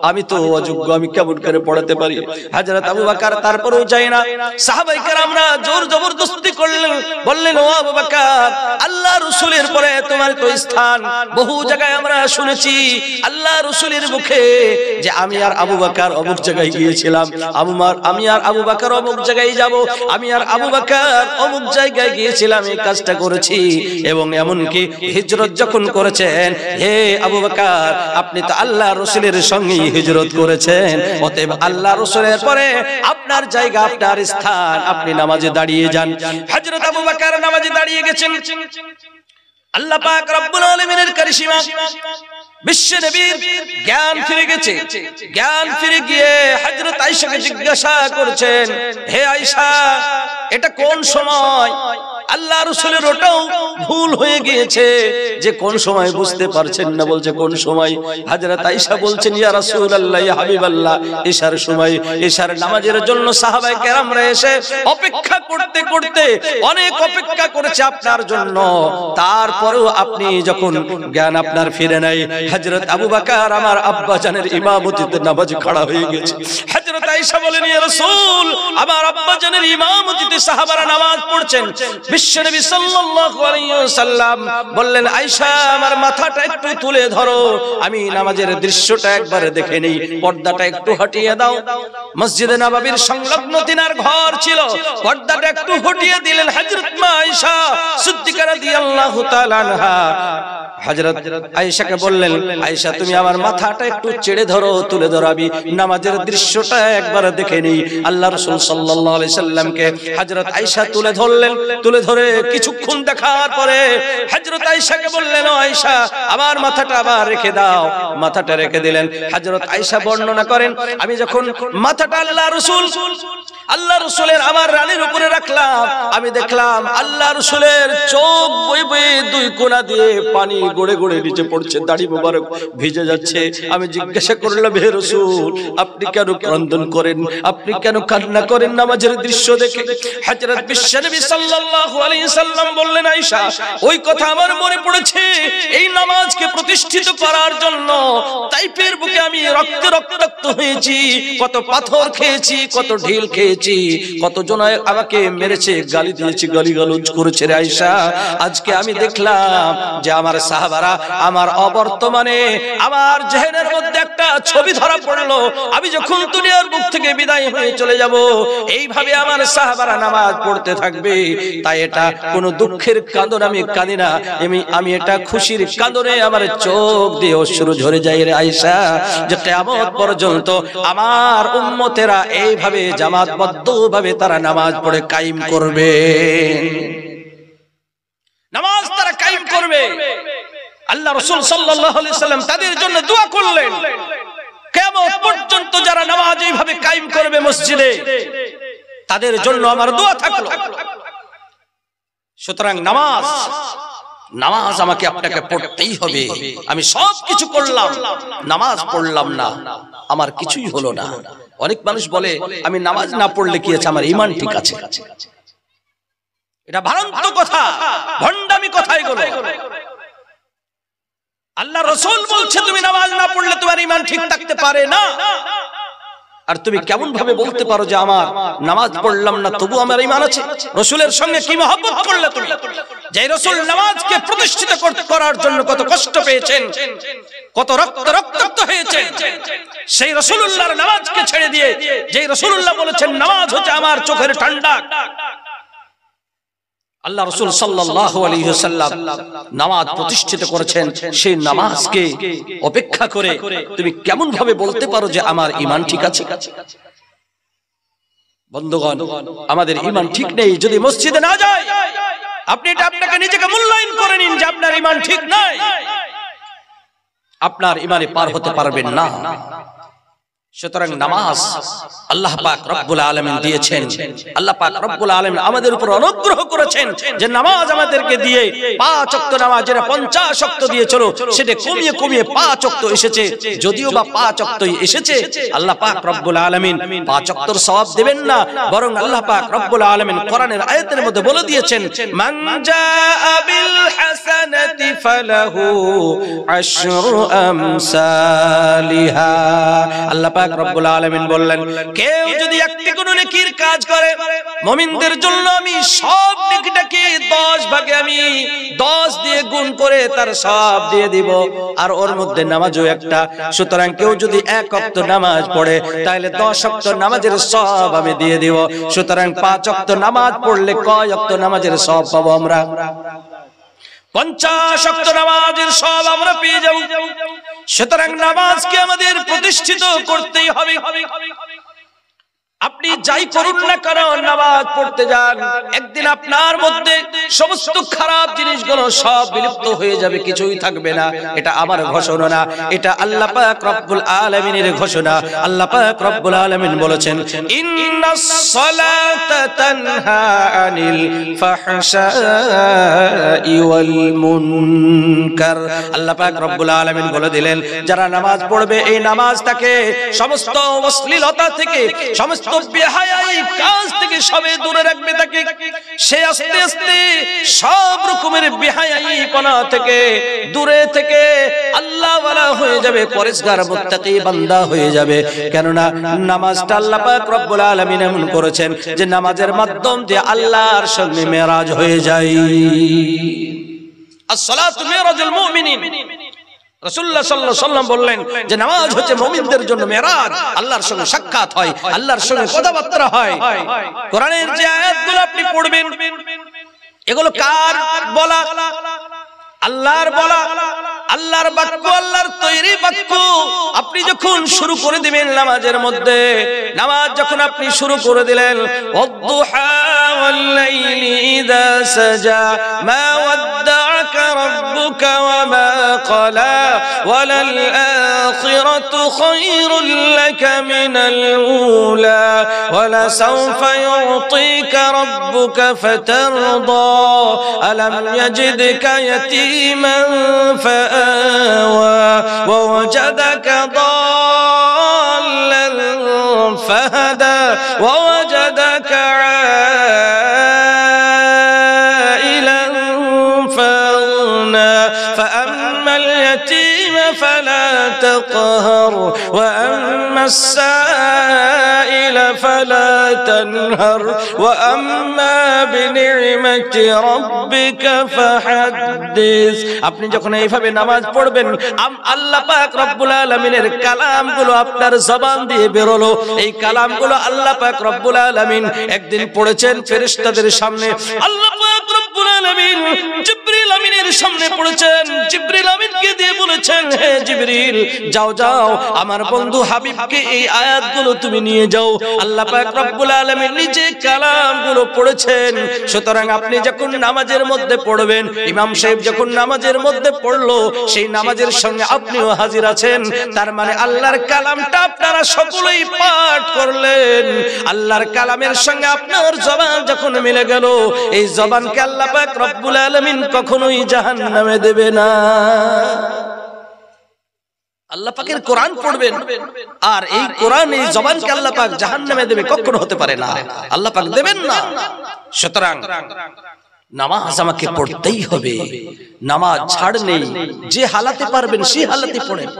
আমি তো অযোগ্য, আমি কেমন করে পড়াতে পারি? হযরত আবু বকর তারপরেও যায় না। সাহাবায়ে কেরামরা জোর জবরদস্তি করলেন, বললেন ও আবু বকর, আল্লাহ রাসূলের পরে তোমার তো স্থান। বহু জায়গায় আমরা শুনেছি আল্লাহ রাসূলের মুখে যে আমি আর আবু বকর অমুক জায়গায় গিয়েছিলাম, আমি আর আবু বকর অমুক জায়গায় যাব, আমি আর আবু বকর অমুক জায়গায় গিয়েছিলাম, এই কাজটা করেছি। এবং এমনকি হিজরত যখন করেছেন, হে আবু বকর আপনি তো আল্লাহ রাসূলের সঙ্গে হিজরত করেছেন, অতএব আল্লাহ রাসূলের পরে আপনার জায়গা, আপনার স্থান, আপনি নামাজে দাঁড়িয়ে যান। হযরত আবু বকর নামাজে দাঁড়িয়ে গেছেন। আল্লাহ পাক রব্বুল আলামিনের কারিশমা, বিশ্ব নবীর জ্ঞান ফিরে গেছে। জ্ঞান ফিরে গিয়ে হযরত আয়েশাকে জিজ্ঞাসা করছেন, হে আয়েশা এটা কোন সময়? আল্লাহ রাসূলের ওটাও ভুল হয়ে গিয়েছে যে কোন সময় বুঝতে পারছেন না, বলছে কোন সময়। হযরত আয়েশা বলছেন, ইয়া রাসূলুল্লাহ, ইয়া হাবিবাল্লাহ, ইশার সময়, ইশার নামাজের জন্য সাহাবায়ে কেরামরা এসে অপেক্ষা করতে করতে অনেক অপেক্ষা করেছে আপনার জন্য, তারপরেও আপনি যখন জ্ঞান আপনার ফিরে নাই, হযরত আবু বকর আমার আব্বা জানের ইমামতিতে নামাজে খাড়া হয়ে গেছে। হযরত আয়েশা বলেন, ইয়া রাসূল, আমার আব্বা জানের ইমামতিতে সাহাবারা নামাজ পড়ছেন। বিশ্বনবী সাল্লাল্লাহু আলাইহি ওয়াসাল্লাম বললেন, আয়েশা, আমার মাথাটা একটু তুলে ধরো, আমি নামাজের দৃশ্যটা একবার দেখে নেই, পর্দাটা একটু হটিয়ে দাও। মসজিদে নববীর সংলগ্ন তিনার ঘর ছিল, পর্দাটা একটু হটিয়ে দিলেন হযরত মা আয়েশা সিদ্দিকা রাদিয়াল্লাহু তাআলা আনহা। হযরত আয়েশাকে বললেন, আয়েশা, তুমি আমার মাথাটা একটু চেড়ে ধরো, তুলে ধরো, আমি নামাজের দৃশ্যটা একবার দেখে নেই। আল্লাহ রাসূল সাল্লাল্লাহু আলাইহি সাল্লামকে হযরত আয়েশা তুলে ধরলেন। তুলে ধরে কিছুক্ষণ দেখার পরে হযরত আয়েশাকে বললেন, ও আয়েশা, আমার মাথাটা আবার রেখে দাও। মাথাটা রেখে দিলেন। হযরত আয়েশা বর্ণনা করেন, আমি যখন মাথাটা আল্লাহ রাসূলের আমার রানীর উপরে রাখলাম, আমি দেখলাম আল্লাহ রাসূলের চোখ বয়ে বয়ে দুই কোণা দিয়ে পানি গড়ে গড়ে নিচে পড়ছে, দাড়ি মোবারক ভিজে যাচ্ছে। আমি জিজ্ঞাসা করলাম, হে রাসূল, আপনি কেন ক্রন্দন করেন, আপনি কেন কান্না করেন নামাজের দৃশ্য দেখে? হযরত বিশ্বনবী সাল্লাল্লাহু আলাইহি সাল্লাম বললেন, আয়েশা, ওই কথা আমার মনে পড়েছে, এই নামাজকে প্রতিষ্ঠিত করার জন্য তাইফের বুকে আমি রক্তে রক্তাক্ত হয়েছি, কত পাথর খেয়েছি, কত ঢিল খেয়েছি, কত জন আমাকে মেরেছে, গালি দিয়েছে, গালিগালাজ করেছে। রে আয়েশা, আজকে আমি দেখলাম যে আমার সাহাবারা আমার অবর্তমানে আমার জেহেনের মধ্যে একটা ছবি ধরা পড়লো, আমি যখন দুনিয়ার বুক থেকে বিদায় হয়ে চলে যাব, এইভাবে আমার সাহাবারা নামাজ পড়তে থাকবে। তাই এটা কোনো দুঃখের কাঁদন আমি কাঁদি না, আমি এটা খুশির কাঁদনে আমার চোখ দিয়ে অশ্রু ঝরে যায়। রে আয়েশা, যে কিয়ামত পর্যন্ত আমার উম্মতেরা এইভাবে জামাতবদ্ধভাবে তারা নামাজ পড়ে কায়েম করবে, নামাজ তারা কায়েম করবে। আল্লাহ রাসূল সাল্লাল্লাহু আলাইহি সাল্লাম তাদের জন্য দোয়া করলেন, কিয়ামত পর্যন্ত যারা নামাজ এইভাবে কায়েম করবে মসজিদে, তাদের জন্য আমার দোয়া থাকলো। সুতরাং নামাজ আমাকে আপনাকে পড়তেই হবে। আমি সব কিছু করলাম, নামাজ পড়লাম না, আমার কিছুই হলো না। অনেক মানুষ বলে, আমি নামাজ না পড়লে কি আছে, আমার ঈমান ঠিক আছে। এটা ভ্রান্ত কথা, ভণ্ডামি কথা এগুলো। আল্লাহ রাসূল বলছে, তুমি নামাজ না পড়লে তোমার ঈমান ঠিক থাকতে পারে না। আর তুমি কেমন ভাবে বলতে পারো যে আমার নামাজ পড়লাম না তবু আমার ঈমান আছে? রাসূলের সঙ্গে কি মহব্বত করলে তুমি? যে রাসূল নামাজকে প্রতিষ্ঠিত করার জন্য কত কষ্ট পেয়েছেন, কত রক্তাক্ত হয়েছেন, সেই রাসূলুল্লাহর নামাজকে ছেড়ে দিয়ে যে রাসূলুল্লাহ বলেছেন নামাজ হচ্ছে আমার চোখের ঠান্ডা, আল্লাহ রাসূল সাল্লাল্লাহু আলাইহি ওয়াসাল্লাম নামাজ প্রতিষ্ঠিত করেছেন, সেই নামাজকে উপেক্ষা করে তুমি কেমন ভাবে বলতে পারো যে আমার ঈমান ঠিক আছে? বন্ধুগণ, আমাদের ঈমান ঠিক নেই যদি মসজিদে না যায়, আপনি এটা আপনাকে নিজেকে মূল্যায়ন করে নিন যে আপনার ঈমান ঠিক নাই, আপনার ঈমানে পার হতে পারবেন না। সুতরাং নামাজ আল্লাহ পাক রব্বুল আলামিন দিয়েছেন, আল্লাহ পাক রব্বুল আলামিন আমাদের উপর অনুগ্রহ করেছেন যে নামাজ আমাদেরকে দিয়ে 5 ওয়াক্ত নামাজ যেটা 50 ওয়াক্ত দিয়েছিল সেটা কমিয়ে কমিয়ে 5 ওয়াক্ত এসেছে। যদিও বা 5 ওয়াক্তই এসেছে, আল্লাহ পাক রব্বুল আলামিন 5 ওয়াক্তর সওয়াব দিবেন না, বরং আল্লাহ পাক রব্বুল আলামিন কোরআনের আয়াতের মধ্যে বলে দিয়েছেন, মান জাআ বিল হাসানাতি ফালাহু আশরু আমসালিহা। আল্লাহ পাক রব্বুল আলামিন বললেন, কেউ যদি একটি কোন নেকির কাজ করে, মুমিনদের জন্য আমি সব নেকিটাকে 10 ভাগে আমি 10 দিয়ে গুণ করে তার সওয়াব দিয়ে দিব, আর ওর মধ্যে নামাজও একটা। সুতরাং কেউ যদি 1 ওয়াক্ত নামাজ পড়ে তাহলে 10 ওয়াক্ত নামাজের সওয়াব আমি দিয়ে দিব। সুতরাং 5 ওয়াক্ত নামাজ পড়লে কয় ওয়াক্ত নামাজের সওয়াব পাবো আমরা? 50 ওয়াক্ত নামাজের সওয়াব আমরা পেয়ে যাব। সুতরাং নামাজকে আমাদের প্রতিষ্ঠিত করতেই হবে। আপনি যাই করুন না কেন নামাজ পড়তে যান, একদিন আপনার মধ্যে সমস্ত খারাপ জিনিসগুলো সব বিলুপ্ত হয়ে যাবে, কিছুই থাকবে না। এটা আমার ঘোষণা না, এটা আল্লাহ পাক রব্বুল আলামিনের ঘোষণা। আল্লাহ পাক রব্বুল আলামিন বলেছেন, ইন্নাস সালাতা তানহা আনিল ফাহশাই ওয়াল মুনকার। আল্লাহ পাক রব্বুল আলামিন বলে দিলেন, যারা নামাজ পড়বে এই নামাজ তাকে সমস্ত অশ্লীলতা থেকে, সমস্ত বেহায়াই কাজ থেকে সবে দূরে রাখবে তাকে। সে আস্তে আস্তে সব রকমের বেহায়াইপনা থেকে দূরে থেকে আল্লাহ ওয়ালা হয়ে যাবে, পরেশগার মুত্তাকি বান্দা হয়ে যাবে। কেননা নামাজটা আল্লাহ পাক রব্বুল আলামিন এমন করেছেন যে নামাজের মাধ্যম দিয়ে আল্লাহর সঙ্গে মেরাজ হয়ে যায়। as-salatu mirajul mu'minin। রাসূলুল্লাহ সাল্লাল্লাহু আলাইহি ওয়াসাল্লাম বললেন যে নামাজ হচ্ছে মুমিনদের জন্য মেরাজ, আল্লাহর সঙ্গে সাক্ষাৎ হয়, আল্লাহর সঙ্গে কথাবার্তা হয়। কোরআনের যে আয়াতগুলো আপনি পড়বেন এগুলো কার বলা? আল্লাহর বলা, আল্লাহর বাক্য, আল্লাহর তৈরি বাক্য। আপনি যখন শুরু করে দিবেন নামাজের মধ্যে, নামাজ যখন আপনি শুরু করে দিলেন, ওয়াদ-দুহা ওয়াল-লাইলি ইযা সাজা মা ওয়াদ্দা'আকা রাব্বুকা ওয়া মা ক্বালা ওয়ালাল আখিরাতু খায়রুল লাকা মিনাল উলা ওয়ালা সাওফা ইউতিকা রাব্বুকা ফাতারদা আলাম ইয়াজিদকা ইয়াতীমান فآوى ووجدك ضالا فهدى ووجدك عائلا فأغنى فأما اليتيم فلا تقهر وأما السائل فلا تنهر وأما بنعمة ربك فحدث। আপনি যখন এইভাবে নামাজ পড়বেন, আল্লাহ পাক রব্বুল আলামিনের কালামগুলো আপনার জবান দিয়ে বেরোলো। এই কালামগুলো আল্লাহ পাক রব্বুল আলামিন একদিন পড়েছেন ফেরেশতাদের সামনে। আল্লাহ পাক রব্বুল আলামিন জিবরিল আমিনের সামনে পড়েছেন। জিবরিল আমিনকে দিয়ে বলেছেন, হে জিবরিল, যাও যাও আমার বন্ধু হাবিবকে এই আয়াতগুলো তুমি নিয়ে যাও। আল্লাহ পাক রব্বুল আলামিন নিজে কালামগুলো পড়েছেন। সুতরাং আপনি যখন নামাজের মধ্যে পড়বেন, ইমাম সাহেব যখন নামাজের মধ্যে পড়লো, সেই নামাজের সঙ্গে আপনিও হাজির আছেন। তার মানে আল্লাহর কালামটা আপনারা সকলেই পাঠ করলেন। আল্লাহর কালামের সঙ্গে আপনার জবান যখন মিলে গেল, এই জবানকে আল্লাহ পাক রব্বুল আলামিন কখনোই জাহান্নামে দেবে না। আল্লাহ পাকের কোরআন পড়বেন আর এই কোরআন, এই জবানকে আল্লাহ পাক জাহান্নামে দেবে, কখনো হতে পারে না। আল্লাহ পাক দেবেন না। সুতরাং নামাজ আমাকে পড়তেই হবে, নামাজ ছাড় নেই। যে হালাতে পারবেন সেই হালাতে পড়েন।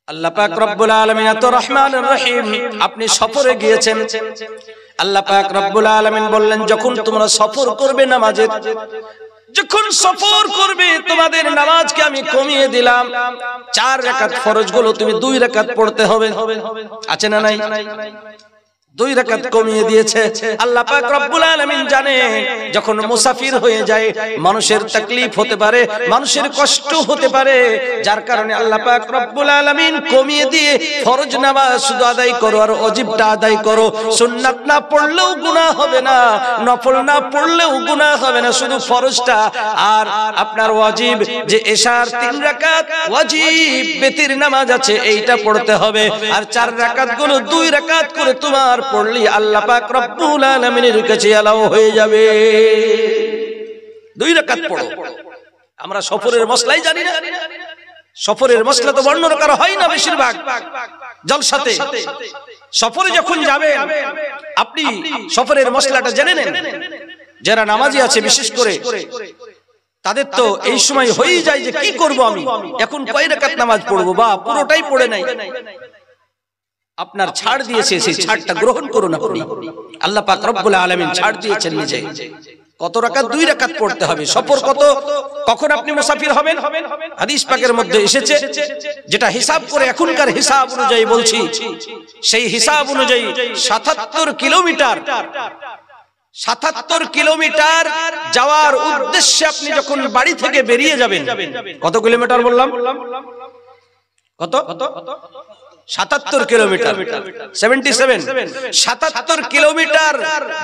আল্লাহ পাক রব্বুল আলামিন এত রহমানুর রহিম। আপনি সফরে গিয়েছেন, আল্লাহ পাক রব্বুল আলামিন বললেন, যখন তোমরা সফর করবে নামাজের, যখন সফর করবে তোমাদের নামাজকে আমি কমিয়ে দিলাম। 4 রাকাত ফরজ গুলো তুমি 2 রাকাত পড়তে হবে। আছে না নাই? 2 রাকাত কমিয়ে দিয়েছে। আল্লাহ পাক রব্বুল আলামিন জানে যখন মুসাফির হয়ে যায় মানুষের তাকলিফ হতে পারে, মানুষের কষ্ট হতে পারে, যার কারণে আল্লাহ পাক রব্বুল আলামিন কমিয়ে দিয়ে ফরজ নামাজ শুধু আদায় করো আর ওয়াজিবটা আদায় করো। সুন্নাত না পড়লেও গুনাহ হবে না, নফল না পড়লেও গুনাহ হবে না, শুধু ফরজটা আর আপনার ওয়াজিব যে এশার 3 রাকাত ওয়াজিব বেতির নামাজ আছে এইটা পড়তে হবে। আর 4 রাকাত গুলো 2 রাকাত করে তোমার পড়লি আল্লাহ পাক রব্বুল আলামিনের কাছে আলাও হয়ে যাবে। 2 রাকাত পড়ো। আমরা সফরের মসলাই জানি না। সফরের মসলা তো বর্ণনা করা হয় না বেশিরভাগ জলসাতে। সফরে যখন যাবেন আপনি সফরের মসলাটা জেনে নেন। যারা নামাজি আছে বিশেষ করে তাদের তো এই সময় হয়ে যায় যে কি করব আমি, এখন কয় রাকাত নামাজ পড়বো বা পুরোটাই পড়ে নাই। আপনার ছাড় দিয়েছে, সেই ছাড়টা গ্রহণ করুন আপনি। আল্লাহ পাক রব্বুল আলামিন ছাড় দিয়েছেন নিজে। কত রাকাত? 2 রাকাত পড়তে হবে। সফর কত, কখন আপনি মুসাফির হবেন হাদিস পাকের মধ্যে এসেছে, যেটা হিসাব করে এখনকার হিসাব অনুযায়ী বলছি, সেই হিসাব অনুযায়ী 77 কিলোমিটার 77 কিলোমিটার যাওয়ার উদ্দেশ্যে আপনি যখন বাড়ি থেকে বেরিয়ে যাবেন, কত কিলোমিটার বললাম? কত? 77 কিলোমিটার, 77 কিলোমিটার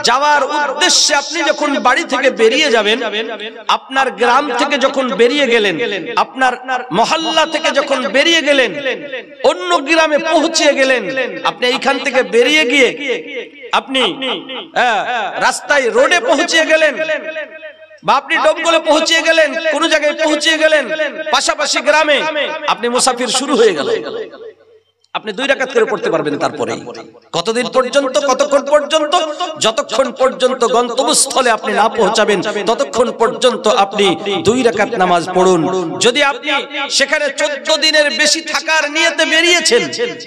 যাওয়ার উদ্দেশ্যে আপনি যখন বাড়ি থেকে বেরিয়ে যাবেন, আপনার গ্রাম থেকে যখন বেরিয়ে গেলেন, আপনার মহল্লা থেকে যখন বেরিয়ে গেলেন, অন্য গ্রামে পৌঁছে গেলেন, আপনি এইখান থেকে বেরিয়ে গিয়ে আপনি রাস্তায় রোডে পৌঁছে গেলেন, বা আপনি ডোমকলে পৌঁছে গেলেন, কোন জায়গায় পৌঁছে গেলেন, পাশাপাশি গ্রামে আপনি মুসাফির শুরু হয়ে গেল। আপনি 2 রাকাত করে পড়তে পারবেন। তারপরে কতদিন পর্যন্ত, কতক্ষণ পর্যন্ত? যতক্ষণ পর্যন্ত গন্তব্যস্থলে আপনি না পৌঁছাবেন ততক্ষণ পর্যন্ত আপনি 2 রাকাত নামাজ পড়ুন। যদি আপনি সেখানে 14 দিনের বেশি থাকার নিয়তে বেরিয়েছেন,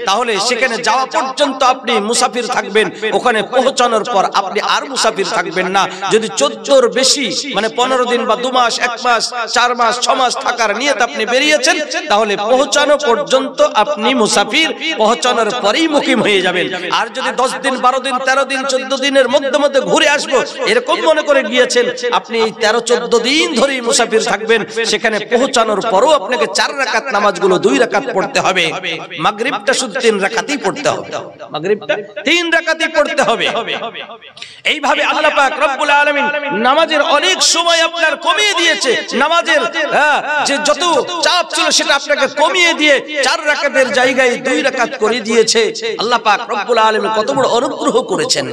তাহলে সেখানে যাওয়া পর্যন্ত আপনি মুসাফির থাকবেন, ওখানে পৌঁছানোর পর আপনি আর মুসাফির থাকবেন না। যদি 14 বেশি মানে 15 দিন বা 2 মাস, 1 মাস, 4 মাস, 6 মাস থাকার নিয়তে আপনি বেরিয়েছেন, তাহলে পৌঁছানো পর্যন্ত আপনি মুসাফির, পৌঁছানোর পরেই মুকিম হয়ে যাবেন। আর যদি 10 দিন, 12 দিন, 13 দিন, 14 দিনের মধ্যে মধ্যে ঘুরে আসবো এরকম মনে করে গিয়েছেন, আপনি 13-14 দিন ধরেই মুসাফির থাকবেন। সেখানে পৌঁছানোর পরও আপনাকে 4 রাকাত নামাজগুলো 2 রাকাত পড়তে হবে। মাগরিবটা শুধু 3 রাকাতই পড়তে হবে, মাগরিবটা 3 রাকাতই পড়তে হবে। এইভাবে আল্লাহ পাক রব্বুল আলামিন নামাজের অনেক সময় আপনার কমিয়ে দিয়েছে। নামাজের যে যত চাপ ছিল সেটা আপনাকে কমিয়ে দিয়ে 4 রাকাতের জায়গায় 2 রাকাত করে দিয়েছে। আল্লাহ পাক রব্বুল আলামিন কত বড় অনুগ্রহ করেছেন।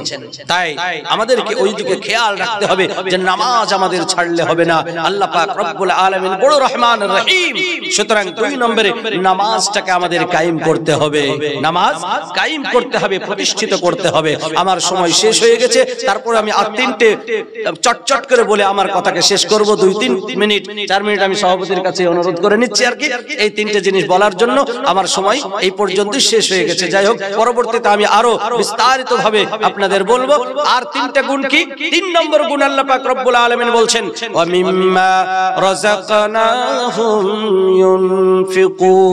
তাই আমাদেরকে ওই দিকে খেয়াল রাখতে হবে যে নামাজ আমাদের ছাড়লে হবে না। আল্লাহ পাক রব্বুল আলামিন বড় রহমান রহিম। সুতরাং 2 নম্বরে নামাজটাকে আমাদের কায়েম করতে হবে, নামাজ কায়েম করতে হবে, প্রতিষ্ঠিত করতে হবে। আমার সময় শেষ হয়ে গেছে, তারপরে আমি আর 3টে চটচট করে বলে আমার কথাকে শেষ করব। 2-3 মিনিট, 4 মিনিট আমি সভাপতির কাছে অনুরোধ করে নিচ্ছি আর কি, এই 3টে জিনিস বলার জন্য। আমার সময় এই পর্যন্ত শেষ হয়ে গেছে। যাই হোক, পরবর্তীতে আমি আরো বিস্তারিত ভাবে আপনাদের বলবো। আর 3টা গুণ কি? 3 নম্বর গুণ আল্লাহ পাক রব্বুল আলামিন বলছেন, ওয়া মিম্মা রাযাকনাহুম ইউনফিকুন।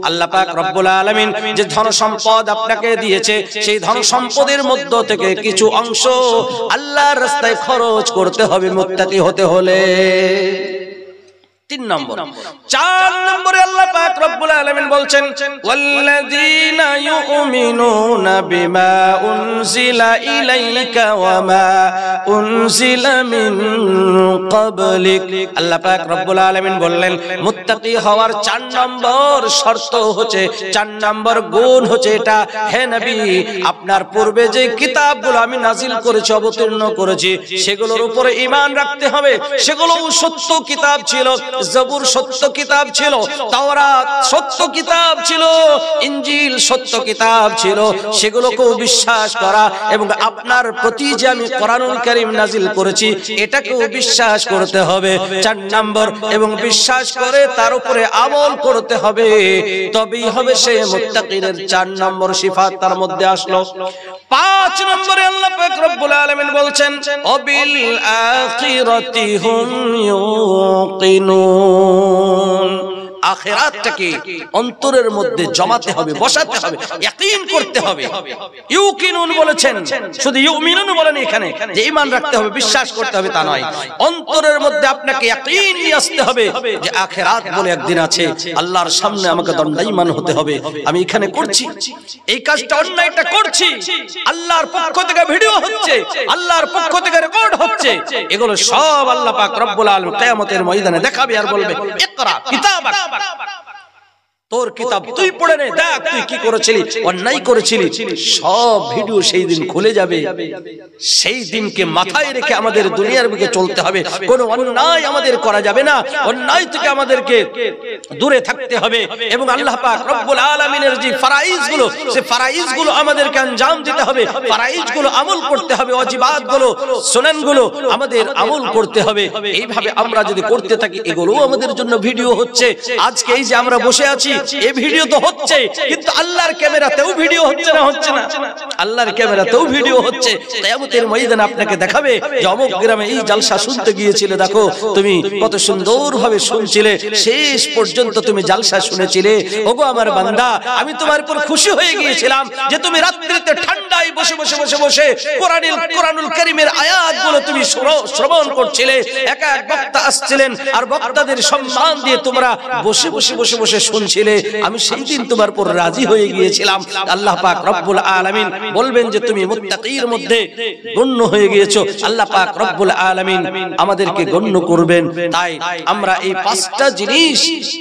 আল্লাহ পাক রব্বুল আলামিন যে ধন সম্পদ আপনাকে দিয়েছে, সেই ধন সম্পদের মধ্য থেকে কিছু অংশ আল্লাহর রাস্তায় খরচ করতে হবে মুত্তাকি হতে হলে। 3 নম্বর। 4 নম্বরে আল্লাহ পাক রব্বুল আলামিন বলছেন, ওয়াল্লাযীনা ইউমিনুনা বিমা উনজিলা ইলাইকা ওয়া মা উনজিলা মিন ক্বাবলিক। আল্লাহ পাক রব্বুল আলামিন বললেন, মুত্তাকি হওয়ার 4 নম্বর শর্ত হচ্ছে, 4 নম্বর গুণ হচ্ছে এটা, হে নবী আপনার পূর্বে যে কিতাবগুলো আমি নাজিল করেছি, অবতীর্ণ করেছি, সেগুলোর উপরে ঈমান রাখতে হবে। সেগুলো সত্য কিতাব ছিল, জবুর সত্য কিতাব ছিল, তাওরাত সত্য কিতাব ছিল, ইনজিল সত্য কিতাব ছিল, সেগুলোকেও বিশ্বাস করা এবং আপনার প্রতি যে আমি কোরআনুল কারীম নাজিল করেছি এটাকেও বিশ্বাস করতে হবে। 4 নম্বর, এবং বিশ্বাস করে তার উপরে আমল করতে হবে, তবেই হবে সে মুত্তাকিদের 4 নম্বর সিফাত তার মধ্যে আসলো। 5 নম্বরে আল্লাহ পাক রব্বুল আলামিন বলছেন, ওয়াবিল আখিরাতি হুম ইউকিনুন। আখিরাতটাকে অন্তরের মধ্যে জমাতে হবে, বসাতে হবে, ইয়াকিন করতে হবে। ইউকিনুন বলেছেন, শুধু ইউমিনুন বলেন এখানে, যে ঈমান রাখতে হবে, বিশ্বাস করতে হবে তা নয়। অন্তরের মধ্যে আপনাকে ইয়াকিন নিয়ে আসতে হবে যে আখিরাত বলে একদিন আছে, আল্লাহর সামনে আমাকে দণ্ডায়মান হতে হবে। আমি এখানে করছি এই কাজটা, অন্যায়টা করছি, আল্লাহর পক্ষ থেকে ভিডিও হচ্ছে, আল্লাহর পক্ষ থেকে রেকর্ড হচ্ছে, এগুলো সব আল্লাহ পাক রব্বুল আলামিন কিয়ামতের ময়দানে দেখাবে আর বলবে, ইকরা কিতাবাক, তোর কিতাব তুই পড়ে নে, দেখ তুই কি করেছিলি, অন্যায় করেছিলি, সব ভিডিও সেই দিন খুলে যাবে। সেই দিনকে মাথায় রেখে আমাদের দুনিয়ার বুকে চলতে হবে। কোনো অন্যায় আমাদের করা যাবে না, অন্যায় থেকে আমাদেরকে দূরে থাকতে হবে। এবং আল্লাহ পাক রব্বুল আলামিনের যে ফরাইজগুলো, সে ফরাইজগুলো আমাদেরকে আঞ্জাম দিতে হবে, ফরাইজগুলো আমল করতে হবে, ওয়াজিবাতগুলো, সুনানগুলো আমাদের আমল করতে হবে। এইভাবে আমরা যদি করতে থাকি, এগুলোও আমাদের জন্য ভিডিও হচ্ছে। আজকে এই যে আমরা বসে আছি, এই ভিডিও তো হচ্ছে, কিন্তু আল্লাহর ক্যামেরাতেও ভিডিও হচ্ছে না, হচ্ছে না, আল্লাহর ক্যামেরাতেও ভিডিও হচ্ছে। কিয়ামতের ময়দানে আপনাকে দেখাবে যে অমুক গ্রামে এই জালসা শুনতে গিয়েছিলে, দেখো তুমি কত সুন্দরভাবে শুনছিলে, শেষ পর্যন্ত তুমি জালসা শুনেছিলে। ওগো আমার বান্দা, আমি তোমার উপর খুশি হয়ে গিয়েছিলাম যে তুমি রাত্রিতে ঠান্ডায় বসে বসে বসে বসে কোরআনুল কারীমের আয়াতগুলো তুমি শ্রবণ করছিলে। এক এক বক্তা আসছিলেন আর বক্তাদের সম্মান দিয়ে তোমরা বসে বসে বসে বসে শুনছিলে। বলেছিলে আমি সেই দিন তোমার উপর রাজি হয়ে গিয়েছিলাম। আল্লাহ পাক রব্বুল আলামিন বলবেন যে তুমি মুত্তাকির মধ্যে গণ্য হয়ে গিয়েছো। আল্লাহ পাক রব্বুল আলামিন আমাদেরকে গণ্য করবেন। তাই আমরা এই পাঁচটা জিনিস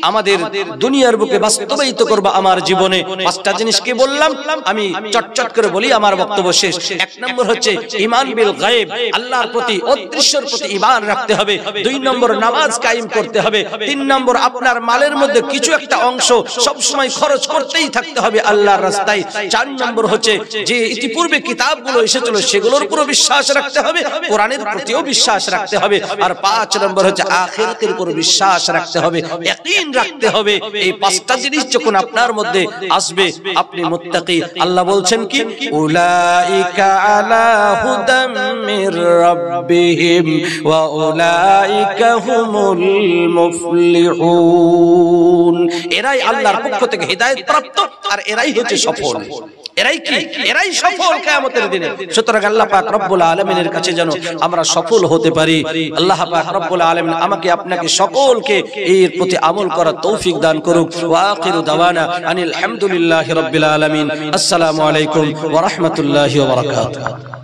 আমাদের দুনিয়ার বুকে বাস্তবায়িত করব আমার জীবনে। পাঁচটা জিনিস কি বললাম আমি চটচট করে বলি, আমার বক্তব্য শেষ। এক নম্বর হচ্ছে ঈমান বিল গায়ব, আল্লাহর প্রতি অদৃশ্যের প্রতি ঈমান রাখতে হবে। দুই নম্বর নামাজ কায়েম করতে হবে। তিন নম্বর আপনার মালের মধ্যে কিছু একটা অংশ সব সময় খরচ করতেই থাকতে হবে আল্লাহর রাস্তায়। চার নম্বর হচ্ছে যে ইতিপূর্বে কিতাবগুলো এসেছিল সেগুলোর উপর বিশ্বাস রাখতে হবে, কোরআনের প্রতিও বিশ্বাস রাখতে হবে। আর পাঁচ নম্বর হচ্ছে আখিরাতের উপর বিশ্বাস রাখতে হবে, ইয়াকিন রাখতে হবে। এই পাঁচটা জিনিস যখন আপনার মধ্যে আসবে আপনি মুত্তাকি। আল্লাহ বলছেন কি উলাইকা আলা হুদাম মির রাব্বিহিম ওয়া উলাইকা হুমুল মুফলিহুন। এরাই আল্লাহর পক্ষ থেকে হিদায়াত প্রাপ্ত আর এরাই হচ্ছে সফল। এরাই কি? এরাই সফল কিয়ামতের দিনে। সুতরাং আল্লাহ পাক রব্বুল আলামিনের কাছে যেন আমরা সফল হতে পারি। আল্লাহ পাক রব্বুল আলামিন আমাকে আপনাকে সকলকে এর প্রতি আমল করার তৌফিক দান করুক। ওয়া আখিরু দাওয়ানা আনিল হামদুলিল্লাহি রাব্বিল আলামিন। আসসালামু আলাইকুম ওয়া রাহমাতুল্লাহি ওয়া বারাকাতুহু।